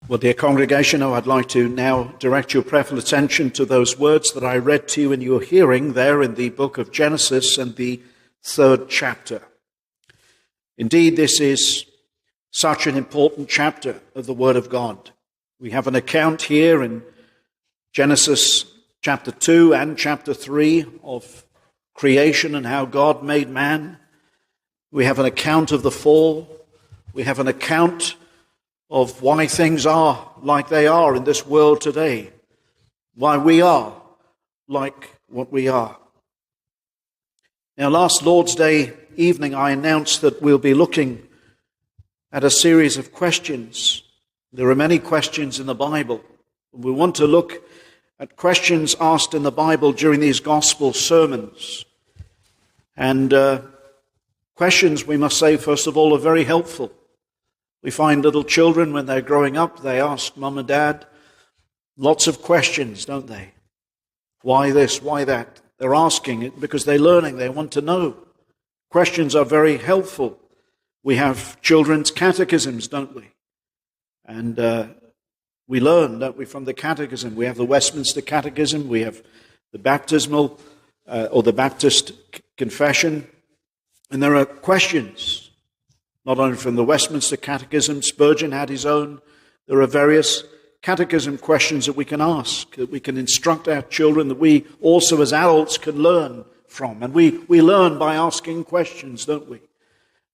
Well, dear congregation, I'd like to now direct your prayerful attention to those words that I read to you in your hearing there in the book of Genesis and the 3rd chapter. Indeed, this is such an important chapter of the Word of God. We have an account here in Genesis chapter 2 and chapter 3 of creation and how God made man. We have an account of the fall. We have an account of why things are like they are in this world today, why we are like what we are. Now, last Lord's Day evening, I announced that we'll be looking at a series of questions. There are many questions in the Bible. We want to look at questions asked in the Bible during these gospel sermons. And questions, we must say, first of all, are very helpful. We find little children, when they're growing up, they ask mum and dad lots of questions, don't they? Why this? Why that? They're asking it because they're learning. They want to know. Questions are very helpful. We have children's catechisms, don't we? And we learn, don't we, from the catechism. We have the Westminster Catechism. We have the baptismal or the Baptist confession. And there are questions. Not only from the Westminster Catechism, Spurgeon had his own. There are various catechism questions that we can ask, that we can instruct our children, that we also as adults can learn from. And we learn by asking questions, don't we?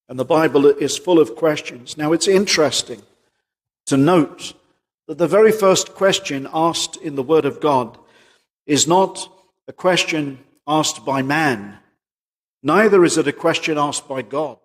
And the Bible is full of questions. Now, it's interesting to note that the very first question asked in the Word of God is not a question asked by man. Neither is it a question asked by God.